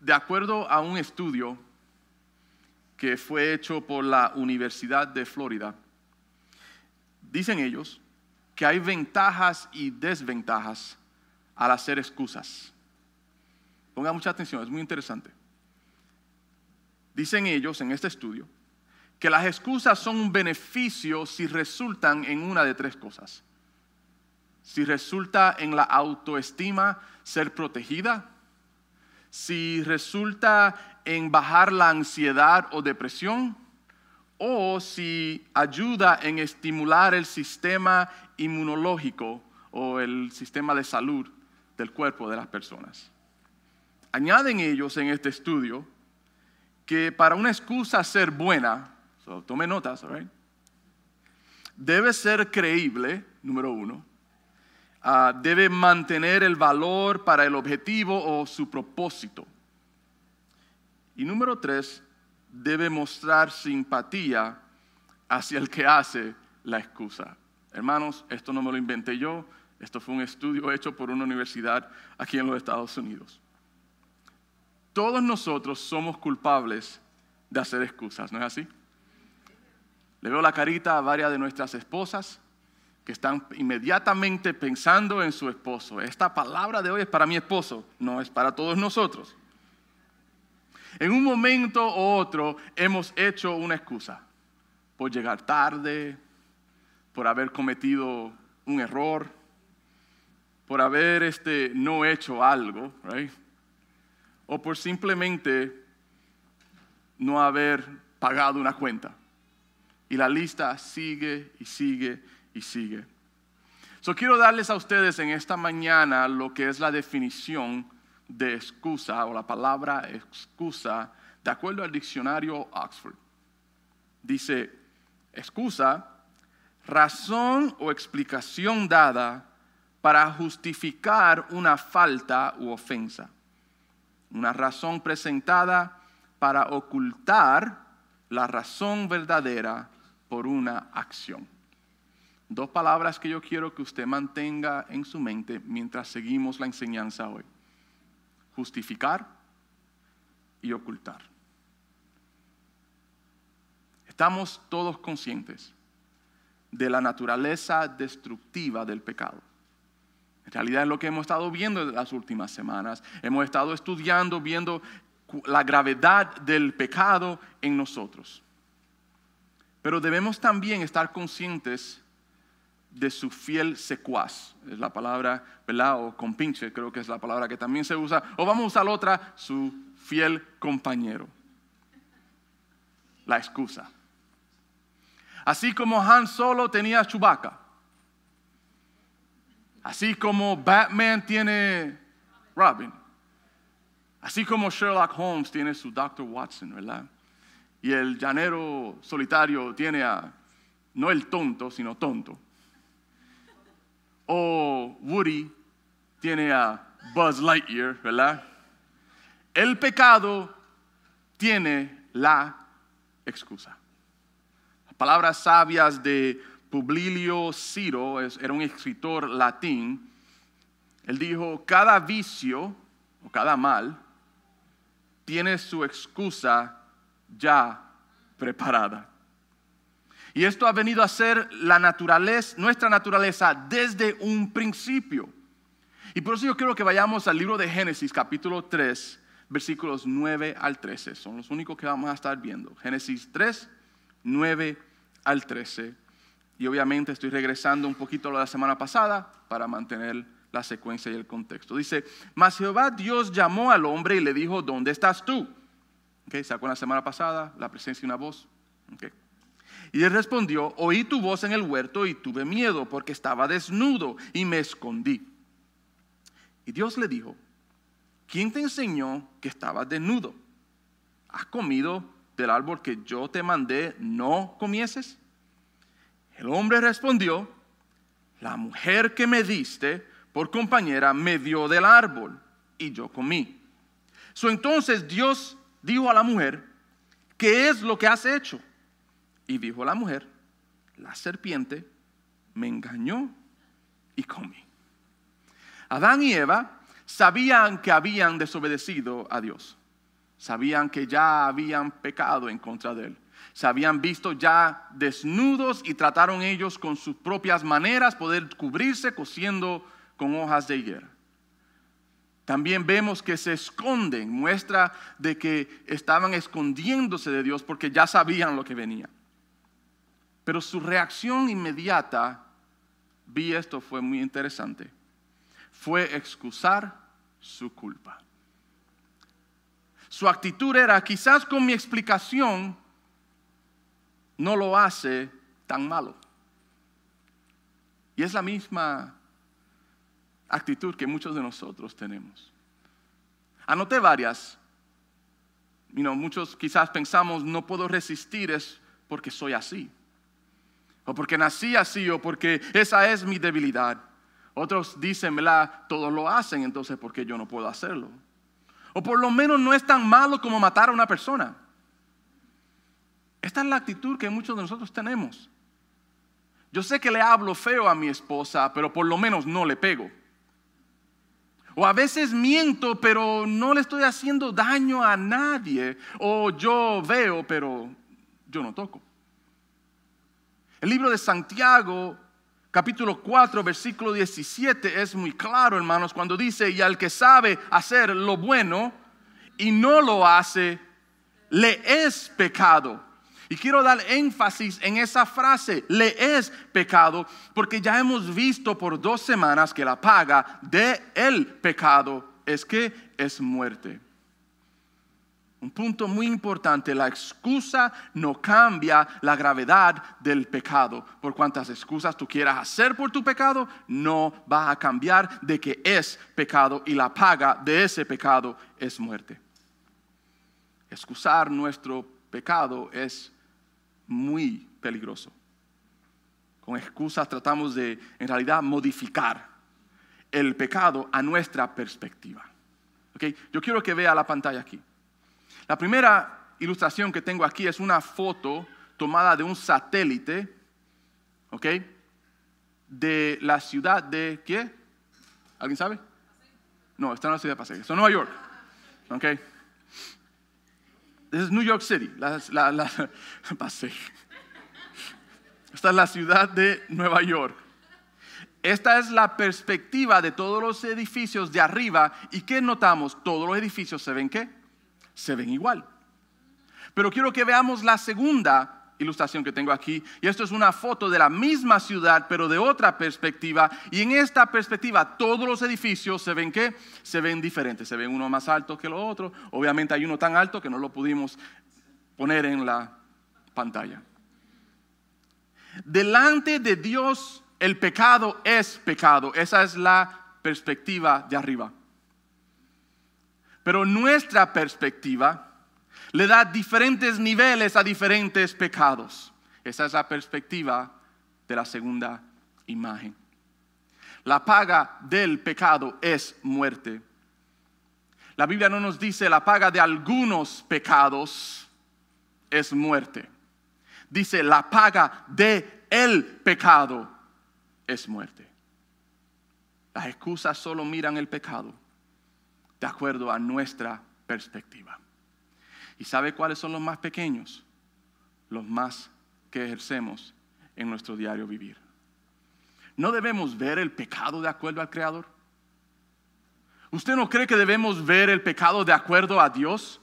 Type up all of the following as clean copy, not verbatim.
de acuerdo a un estudio que fue hecho por la Universidad de Florida, dicen ellos que hay ventajas y desventajas al hacer excusas. Ponga mucha atención, es muy interesante. Dicen ellos en este estudio que las excusas son un beneficio si resultan en una de tres cosas. Si resulta en la autoestima ser protegida, si resulta en bajar la ansiedad o depresión, o si ayuda en estimular el sistema inmunológico o el sistema de salud del cuerpo de las personas. Añaden ellos en este estudio que para una excusa ser buena, tome notas, right? Debe ser creíble, número uno. Debe mantener el valor para el objetivo o su propósito. Y número 3, debe mostrar simpatía hacia el que hace la excusa. Hermanos, esto no me lo inventé yo, esto fue un estudio hecho por una universidad aquí en los Estados Unidos. Todos nosotros somos culpables de hacer excusas, ¿no es así? Le veo la carita a varias de nuestras esposas que están inmediatamente pensando en su esposo. Esta palabra de hoy es para mi esposo, no es para todos nosotros. En un momento u otro hemos hecho una excusa por llegar tarde, por haber cometido un error, por haber no hecho algo, right? O por simplemente no haber pagado una cuenta. Y la lista sigue y sigue y sigue. Quiero darles a ustedes en esta mañana lo que es la definición de excusa o la palabra excusa de acuerdo al diccionario Oxford. Dice, excusa, razón o explicación dada para justificar una falta u ofensa. Una razón presentada para ocultar la razón verdadera por una acción. Dos palabras que yo quiero que usted mantenga en su mente mientras seguimos la enseñanza hoy. Justificar y ocultar. Estamos todos conscientes de la naturaleza destructiva del pecado. En realidad es lo que hemos estado viendo en las últimas semanas. Hemos estado estudiando, viendo la gravedad del pecado en nosotros. Pero debemos también estar conscientes de su fiel secuaz. Es la palabra, ¿verdad? O compinche, creo que es la palabra que también se usa. O vamos a usar otra, su fiel compañero. La excusa. Así como Han Solo tenía a Chewbacca. Así como Batman tiene Robin. Así como Sherlock Holmes tiene su Dr. Watson, ¿verdad? Y el llanero solitario tiene a, no el tonto, sino tonto. O Woody tiene a Buzz Lightyear, ¿verdad? El pecado tiene la excusa. Las palabras sabias de Publio Ciro, era un escritor latín. Él dijo, cada vicio o cada mal tiene su excusa ya preparada. Y esto ha venido a ser nuestra naturaleza desde un principio. Y por eso yo quiero que vayamos al libro de Génesis, capítulo 3, versículos 9 al 13. Son los únicos que vamos a estar viendo. Génesis 3, 9 al 13. Y obviamente estoy regresando un poquito a lo de la semana pasada para mantener la secuencia y el contexto. Dice, mas Jehová Dios llamó al hombre y le dijo, ¿dónde estás tú? ¿Se acuerdan la semana pasada? La presencia de una voz. Y él respondió, oí tu voz en el huerto y tuve miedo porque estaba desnudo y me escondí. Y Dios le dijo, ¿quién te enseñó que estabas desnudo? ¿Has comido del árbol que yo te mandé no comieses? El hombre respondió, la mujer que me diste por compañera me dio del árbol y yo comí. Entonces Dios dijo a la mujer, ¿qué es lo que has hecho? Y dijo la mujer, la serpiente me engañó y comí. Adán y Eva sabían que habían desobedecido a Dios. Sabían que ya habían pecado en contra de él. Se habían visto ya desnudos y trataron ellos con sus propias maneras poder cubrirse cosiendo con hojas de higuera. También vemos que se esconden, muestra de que estaban escondiéndose de Dios porque ya sabían lo que venía. Pero su reacción inmediata, vi esto, fue muy interesante. Fue excusar su culpa. Su actitud era, quizás con mi explicación no lo hace tan malo. Y es la misma actitud que muchos de nosotros tenemos. Anoté varias. Muchos quizás pensamos, no puedo resistir, es porque soy así. O porque nací así, o porque esa es mi debilidad. Otros dicen, ¿verdad? Todos lo hacen, entonces ¿por qué yo no puedo hacerlo? O por lo menos no es tan malo como matar a una persona. Esta es la actitud que muchos de nosotros tenemos. Yo sé que le hablo feo a mi esposa, pero por lo menos no le pego. O a veces miento, pero no le estoy haciendo daño a nadie. O yo veo, pero yo no toco. El libro de Santiago, capítulo 4, versículo 17, es muy claro, hermanos, cuando dice, y al que sabe hacer lo bueno y no lo hace, le es pecado. Y quiero dar énfasis en esa frase, le es pecado, porque ya hemos visto por 2 semanas que la paga del pecado es que es muerte. Un punto muy importante, la excusa no cambia la gravedad del pecado. Por cuantas excusas tú quieras hacer por tu pecado, no va a cambiar de que es pecado y la paga de ese pecado es muerte. Excusar nuestro pecado es muy peligroso. Con excusas tratamos de, en realidad, modificar el pecado a nuestra perspectiva. ¿Okay? Yo quiero que vea la pantalla aquí. La primera ilustración que tengo aquí es una foto tomada de un satélite, ¿ok? De la ciudad de, ¿qué? ¿Alguien sabe? No, está en la ciudad de Paseo. Está en Nueva York, ¿ok? This is New York City, Paseo. Esta es la ciudad de Nueva York. Esta es la perspectiva de todos los edificios de arriba. ¿Y qué notamos? Todos los edificios se ven ¿qué? Se ven igual. Pero quiero que veamos la segunda ilustración que tengo aquí. Y esto es una foto de la misma ciudad, pero de otra perspectiva. Y en esta perspectiva todos los edificios se ven ¿qué? Se ven diferentes. Se ven uno más alto que los otros. Obviamente hay uno tan alto que no lo pudimos poner en la pantalla. Delante de Dios el pecado es pecado. Esa es la perspectiva de arriba. Pero nuestra perspectiva le da diferentes niveles a diferentes pecados. Esa es la perspectiva de la segunda imagen. La paga del pecado es muerte. La Biblia no nos dice la paga de algunos pecados es muerte. Dice la paga de el pecado es muerte. Las excusas solo miran el pecado de acuerdo a nuestra perspectiva. ¿Y sabe cuáles son los más pequeños? Los más que ejercemos en nuestro diario vivir. ¿No debemos ver el pecado de acuerdo al Creador? ¿Usted no cree que debemos ver el pecado de acuerdo a Dios?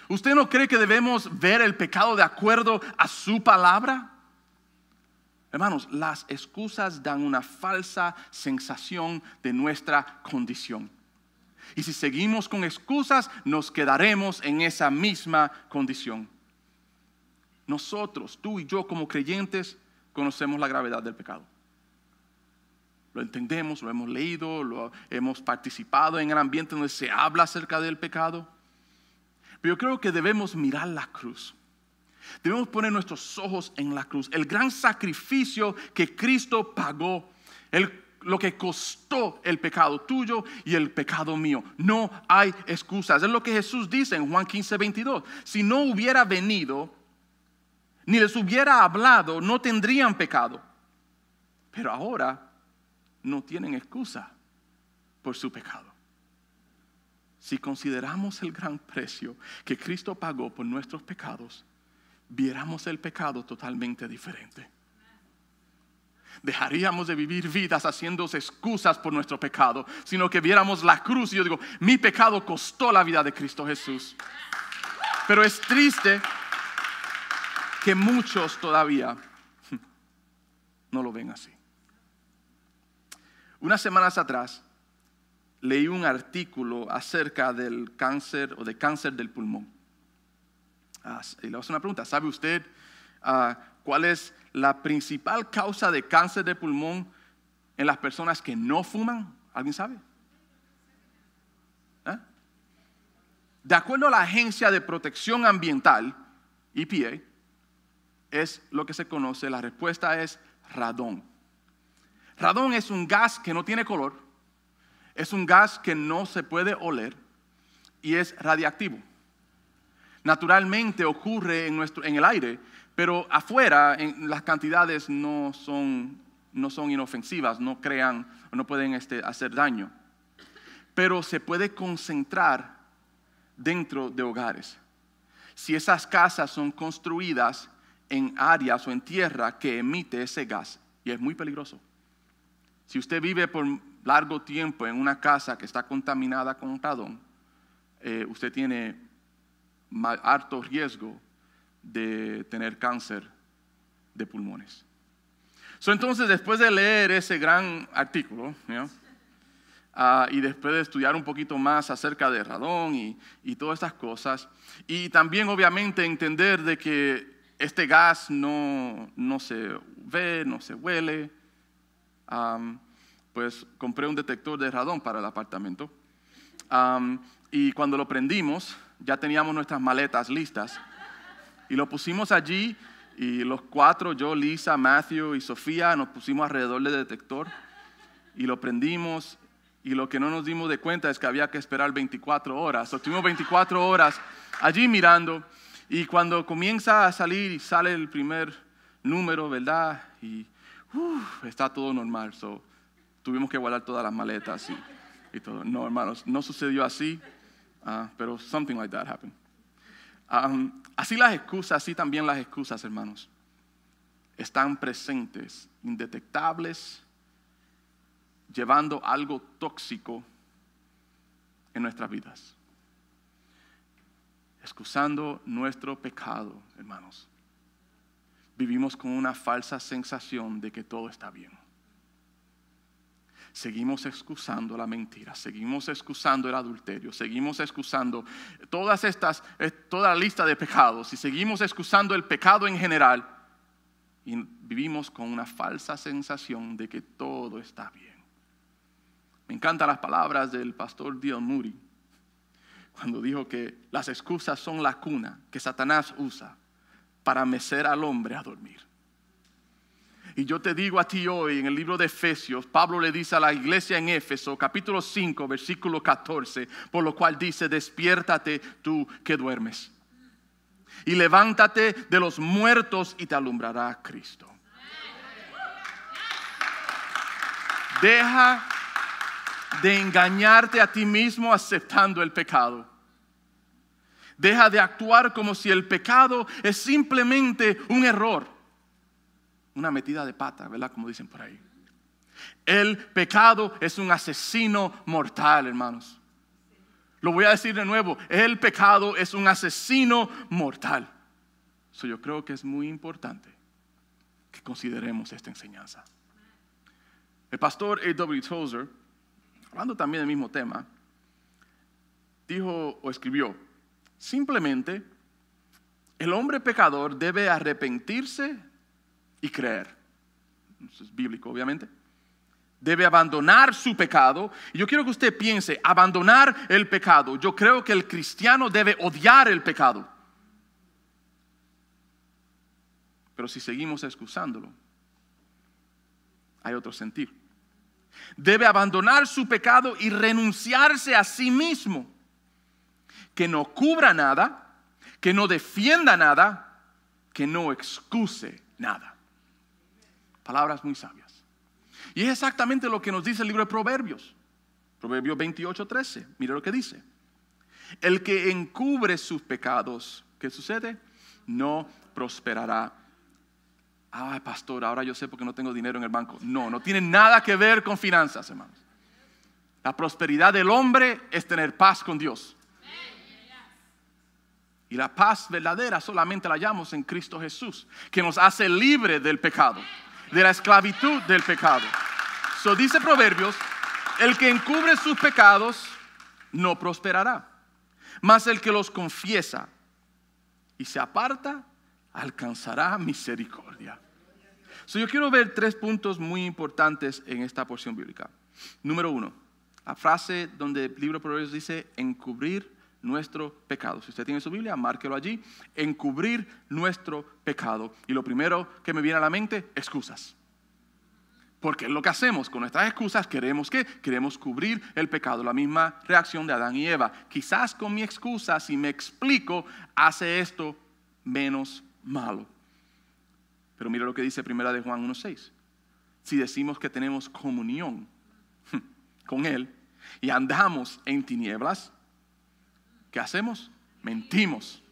¿Usted no cree que debemos ver el pecado de acuerdo a su palabra? Hermanos, las excusas dan una falsa sensación de nuestra condición. Y si seguimos con excusas, nos quedaremos en esa misma condición. Nosotros, tú y yo como creyentes, conocemos la gravedad del pecado. Lo entendemos, lo hemos leído, hemos participado en el ambiente donde se habla acerca del pecado. Pero yo creo que debemos mirar la cruz. Debemos poner nuestros ojos en la cruz. El gran sacrificio que Cristo pagó. Lo que costó el pecado tuyo y el pecado mío. No hay excusas. Es lo que Jesús dice en Juan 15:22. Si no hubiera venido, ni les hubiera hablado, no tendrían pecado. Pero ahora no tienen excusa por su pecado. si consideramos el gran precio que Cristo pagó por nuestros pecados, viéramos el pecado totalmente diferente. Dejaríamos de vivir vidas haciendo excusas por nuestro pecado, sino que viéramos la cruz y yo digo, mi pecado costó la vida de Cristo Jesús. Pero es triste que muchos todavía no lo ven así. Unas semanas atrás leí un artículo acerca del cáncer o de cáncer del pulmón. Y le voy a hacer una pregunta. ¿Sabe usted cuál es la principal causa de cáncer de pulmón en las personas que no fuman? ¿Alguien sabe? De acuerdo a la Agencia de Protección Ambiental, EPA, es lo que se conoce, la respuesta es radón. Radón es un gas que no tiene color, es un gas que no se puede oler y es radiactivo. Naturalmente ocurre en el aire, pero afuera las cantidades no son inofensivas, no crean, no pueden hacer daño. Pero se puede concentrar dentro de hogares. Si esas casas son construidas en áreas o en tierra que emite ese gas, y es muy peligroso. Si usted vive por largo tiempo en una casa que está contaminada con radón, usted tiene alto riesgo de tener cáncer de pulmones. Entonces, después de leer ese gran artículo, y después de estudiar un poquito más acerca de radón y todas estas cosas, y también obviamente entender de que este gas no se ve, no se huele, pues compré un detector de radón para el apartamento. Y cuando lo prendimos, ya teníamos nuestras maletas listas. Y lo pusimos allí, y los cuatro, yo, Lisa, Matthew y Sofía, nos pusimos alrededor del detector. Y lo prendimos, y lo que no nos dimos de cuenta es que había que esperar 24 horas. Estuvimos 24 horas allí mirando, y cuando comienza a salir y sale el primer número, ¿verdad? Y está todo normal. Tuvimos que guardar todas las maletas y todo. No, hermanos, no sucedió así, pero something like that happened. Así también las excusas, hermanos, están presentes, indetectables, llevando algo tóxico en nuestras vidas. Excusando nuestro pecado, hermanos. Vivimos con una falsa sensación de que todo está bien. Seguimos excusando la mentira, seguimos excusando el adulterio, seguimos excusando toda la lista de pecados y seguimos excusando el pecado en general y vivimos con una falsa sensación de que todo está bien. Me encantan las palabras del pastor D.L. Moody cuando dijo que las excusas son la cuna que Satanás usa para mecer al hombre a dormir. Y yo te digo a ti hoy, en el libro de Efesios, Pablo le dice a la iglesia en Éfeso, capítulo 5, versículo 14, por lo cual dice, despiértate tú que duermes, y levántate de los muertos y te alumbrará Cristo. Deja de engañarte a ti mismo aceptando el pecado. Deja de actuar como si el pecado es simplemente un error, una metida de pata, ¿verdad? Como dicen por ahí. El pecado es un asesino mortal, hermanos. Lo voy a decir de nuevo, el pecado es un asesino mortal. Yo creo que es muy importante que consideremos esta enseñanza. El pastor A.W. Tozer, hablando también del mismo tema, dijo o escribió, simplemente el hombre pecador debe arrepentirse y creer. Eso es bíblico, obviamente. Debe abandonar su pecado. Y yo quiero que usted piense, abandonar el pecado. Yo creo que el cristiano debe odiar el pecado. Pero si seguimos excusándolo, hay otro sentir. Debe abandonar su pecado y renunciarse a sí mismo. Que no cubra nada, que no defienda nada, que no excuse nada. Palabras muy sabias. Y es exactamente lo que nos dice el libro de Proverbios. Proverbios 28:13. Mire lo que dice. El que encubre sus pecados, ¿qué sucede? No prosperará. Ay, pastor, ahora yo sé por qué no tengo dinero en el banco. No tiene nada que ver con finanzas, hermanos. La prosperidad del hombre es tener paz con Dios. Y la paz verdadera solamente la hallamos en Cristo Jesús, que nos hace libre del pecado, de la esclavitud del pecado. So dice Proverbios, el que encubre sus pecados no prosperará, mas el que los confiesa y se aparta alcanzará misericordia. So yo quiero ver 3 puntos muy importantes en esta porción bíblica. Número 1, la frase donde el libro de Proverbios dice encubrir nuestro pecado. Si usted tiene su Biblia, márquelo allí. Encubrir nuestro pecado. Y lo primero que me viene a la mente, excusas. Porque es lo que hacemos con nuestras excusas. Queremos cubrir el pecado. La misma reacción de Adán y Eva. Quizás con mi excusa, si me explico, hace esto menos malo. Pero mira lo que dice 1 de Juan 1:6. Si decimos que tenemos comunión con Él y andamos en tinieblas, ¿qué hacemos? Mentimos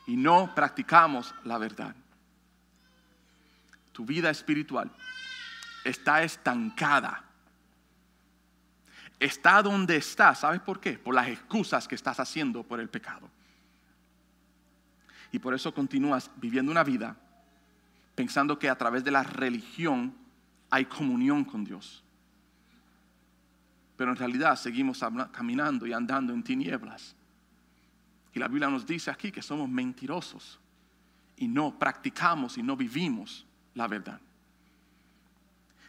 y no practicamos la verdad. Tu vida espiritual está estancada. Está donde está. ¿Sabes por qué? Por las excusas que estás haciendo por el pecado. Y por eso continúas viviendo una vida pensando que a través de la religión hay comunión con Dios. Pero en realidad seguimos caminando y andando en tinieblas. Y la Biblia nos dice aquí que somos mentirosos y no practicamos y no vivimos la verdad.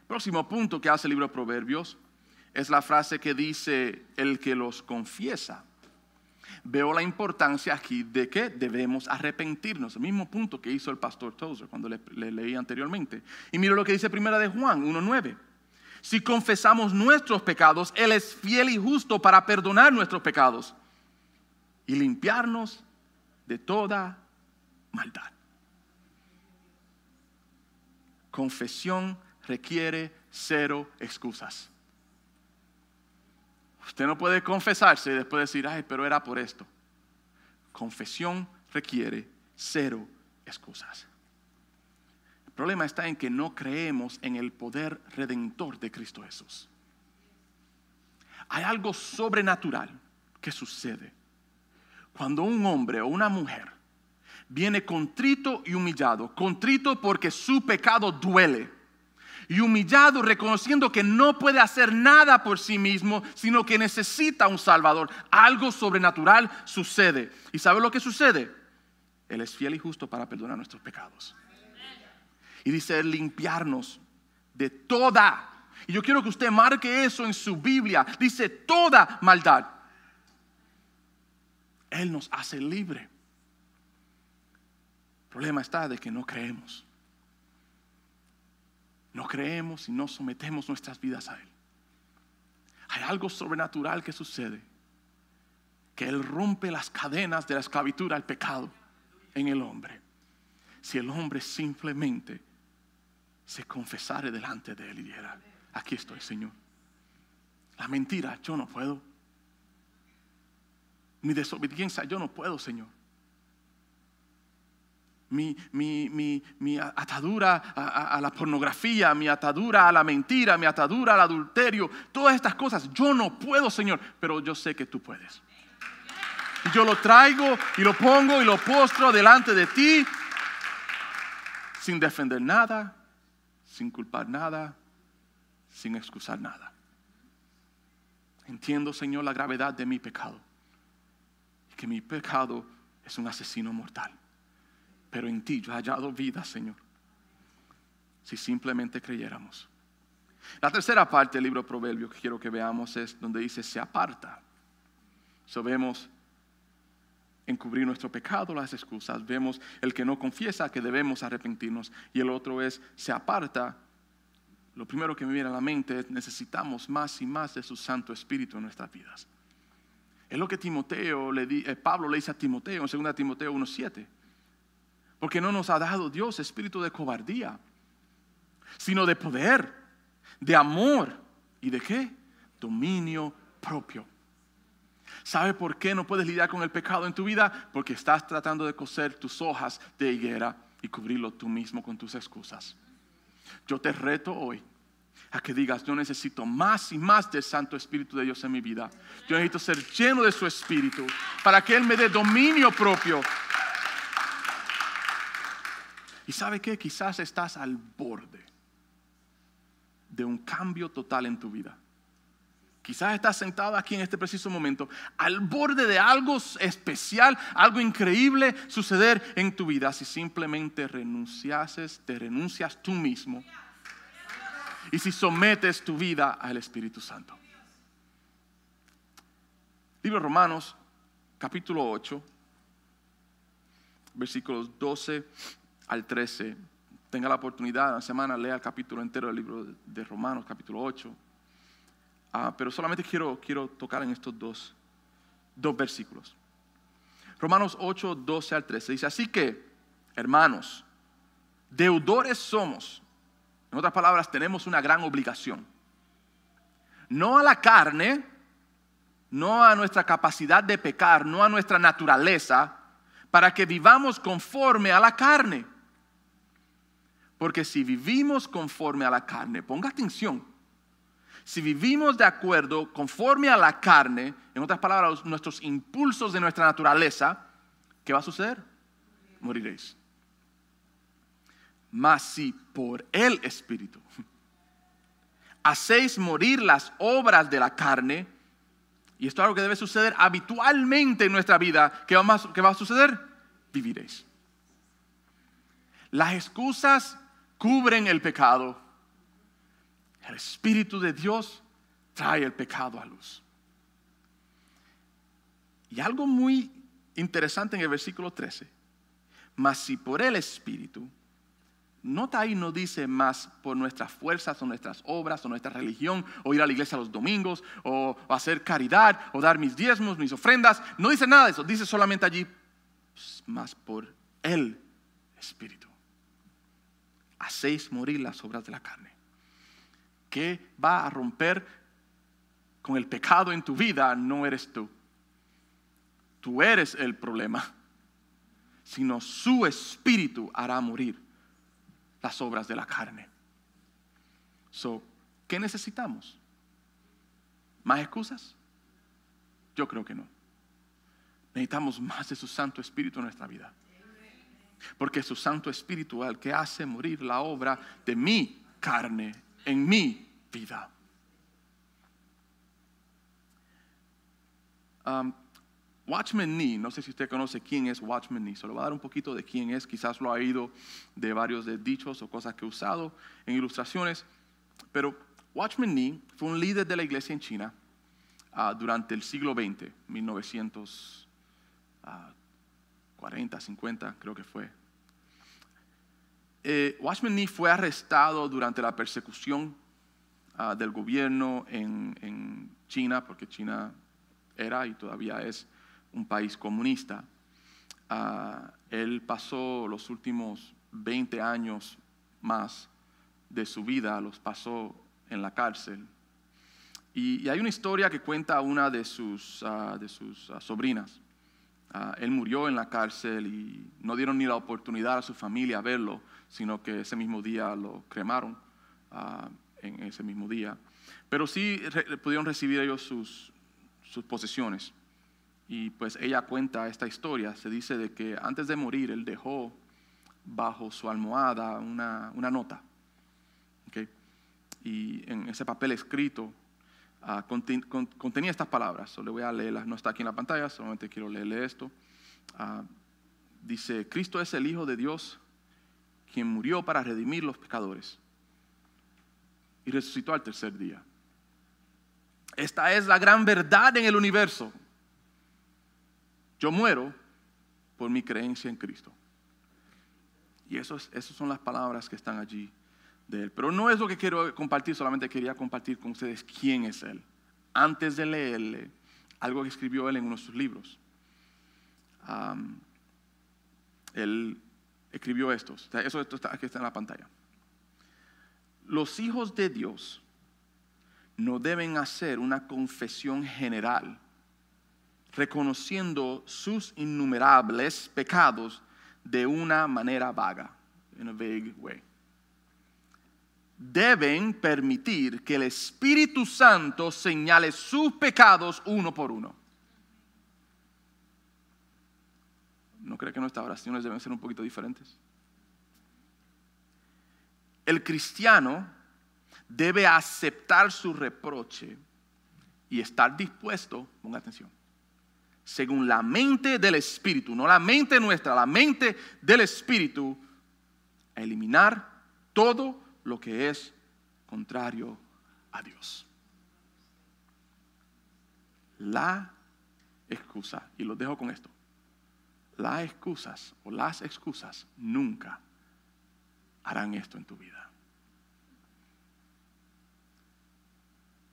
Próximo punto que hace el libro de Proverbios es la frase que dice el que los confiesa. Veo la importancia aquí de que debemos arrepentirnos. El mismo punto que hizo el pastor Tozer cuando le leí anteriormente. Y mira lo que dice 1 de Juan 1:9. Si confesamos nuestros pecados, Él es fiel y justo para perdonar nuestros pecados y limpiarnos de toda maldad. Confesión requiere 0 excusas. Usted no puede confesarse y después decir, ay, pero era por esto. Confesión requiere 0 excusas. El problema está en que no creemos en el poder redentor de Cristo Jesús. Hay algo sobrenatural que sucede cuando un hombre o una mujer viene contrito y humillado. Contrito porque su pecado duele. Y humillado reconociendo que no puede hacer nada por sí mismo, sino que necesita un Salvador. Algo sobrenatural sucede. ¿Y sabe lo que sucede? Él es fiel y justo para perdonar nuestros pecados. Y dice limpiarnos de toda. Y yo quiero que usted marque eso en su Biblia. Dice toda maldad. Él nos hace libre. El problema está de que no creemos. No creemos y no sometemos nuestras vidas a Él. Hay algo sobrenatural que sucede. Que Él rompe las cadenas de la esclavitud al pecado en el hombre. Si el hombre simplemente se confesare delante de Él y dijera, aquí estoy, Señor. La mentira, yo no puedo. Mi desobediencia, yo no puedo, Señor. Mi atadura a la pornografía, mi atadura a la mentira, mi atadura al adulterio, todas estas cosas, yo no puedo, Señor, pero yo sé que tú puedes. Y yo lo traigo y lo pongo y lo postro delante de ti, sin defender nada, sin culpar nada, sin excusar nada. Entiendo, Señor, la gravedad de mi pecado, y que mi pecado es un asesino mortal. Pero en ti yo he hallado vida, Señor. Si simplemente creyéramos. La tercera parte del libro de Proverbios que quiero que veamos es donde dice se aparta. So vemos encubrir nuestro pecado, las excusas. Vemos el que no confiesa que debemos arrepentirnos. Y el otro es se aparta. Lo primero que me viene a la mente es necesitamos más y más de su Santo Espíritu en nuestras vidas. Es lo que Pablo le dice a Timoteo en 2 Timoteo 1:7. Porque no nos ha dado Dios espíritu de cobardía, sino de poder, de amor y de ¿qué? Dominio propio. ¿Sabe por qué no puedes lidiar con el pecado en tu vida? Porque estás tratando de coser tus hojas de higuera y cubrirlo tú mismo con tus excusas. Yo te reto hoy a que digas: yo necesito más y más del Santo Espíritu de Dios en mi vida. Yo necesito ser lleno de su Espíritu para que Él me dé dominio propio. Y ¿sabe qué? Quizás estás al borde de un cambio total en tu vida. Quizás estás sentado aquí en este preciso momento al borde de algo especial, algo increíble suceder en tu vida. Si simplemente te renuncias tú mismo y si sometes tu vida al Espíritu Santo. Libro de Romanos, capítulo 8, versículos 12 al 13. Tenga la oportunidad en la semana, lea el capítulo entero del libro de Romanos, capítulo 8. Pero solamente quiero tocar en estos dos versículos. Romanos 8, 12 al 13 dice: así que, hermanos, deudores somos. En otras palabras, tenemos una gran obligación. No a la carne, no a nuestra capacidad de pecar, no a nuestra naturaleza, para que vivamos conforme a la carne. Porque si vivimos conforme a la carne, ponga atención, si vivimos de acuerdo, conforme a la carne, en otras palabras, nuestros impulsos de nuestra naturaleza, ¿qué va a suceder? Moriréis. Mas si por el Espíritu hacéis morir las obras de la carne, y esto es algo que debe suceder habitualmente en nuestra vida, ¿qué va a suceder? Viviréis. Las excusas cubren el pecado. El Espíritu de Dios trae el pecado a luz. Y algo muy interesante en el versículo 13. Mas si por el Espíritu, nota ahí, no dice más por nuestras fuerzas o nuestras obras o nuestra religión o ir a la iglesia los domingos o hacer caridad o dar mis diezmos, mis ofrendas. No dice nada de eso, dice solamente allí: más por el Espíritu hacéis morir las obras de la carne. ¿Qué va a romper con el pecado en tu vida? No eres tú. Tú eres el problema, sino su Espíritu hará morir las obras de la carne. ¿Qué necesitamos? ¿Más excusas? Yo creo que no. Necesitamos más de su Santo Espíritu en nuestra vida. Porque su Santo Espíritu es el que hace morir la obra de mi carne en mi vida. Watchman Nee, no sé si usted conoce quién es Watchman Nee. Se lo voy a dar un poquito de quién es. Quizás lo ha oído de varios de dichos o cosas que he usado en ilustraciones. Pero Watchman Nee fue un líder de la iglesia en China durante el siglo XX, 1940, 50 creo que fue. Watchman Nee fue arrestado durante la persecución del gobierno en China, porque China era y todavía es un país comunista. Él pasó los últimos 20 años más de su vida, los pasó en la cárcel. Y hay una historia que cuenta una de sus sobrinas. Él murió en la cárcel y no dieron ni la oportunidad a su familia a verlo, sino que ese mismo día lo cremaron, en ese mismo día. Pero sí pudieron recibir ellos sus posesiones. Y pues ella cuenta esta historia. Se dice de que antes de morir él dejó bajo su almohada una nota. ¿Okay? Y en ese papel escrito contenía estas palabras. Le voy a leerlas, no está aquí en la pantalla, solamente quiero leerle esto. Dice: Cristo es el Hijo de Dios, quien murió para redimir los pecadores y resucitó al tercer día. Esta es la gran verdad en el universo. Yo muero por mi creencia en Cristo. Y esas son las palabras que están allí de Él. Pero no es lo que quiero compartir, solamente quería compartir con ustedes quién es Él. Antes de leerle algo que escribió Él en uno de sus libros. Él escribió esto aquí está en la pantalla. Los hijos de Dios no deben hacer una confesión general reconociendo sus innumerables pecados de una manera vaga, in a vague way. Deben permitir que el Espíritu Santo señale sus pecados uno por uno. ¿No cree que nuestras oraciones deben ser un poquito diferentes? El cristiano debe aceptar su reproche y estar dispuesto, ponga atención, según la mente del Espíritu, no la mente nuestra, la mente del Espíritu, a eliminar todo lo que es contrario a Dios. La excusa, y los dejo con esto, las excusas nunca harán esto en tu vida.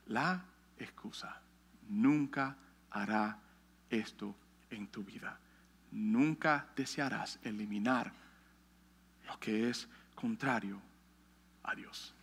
La excusa nunca hará esto en tu vida. Nunca desearás eliminar lo que es contrario a Dios.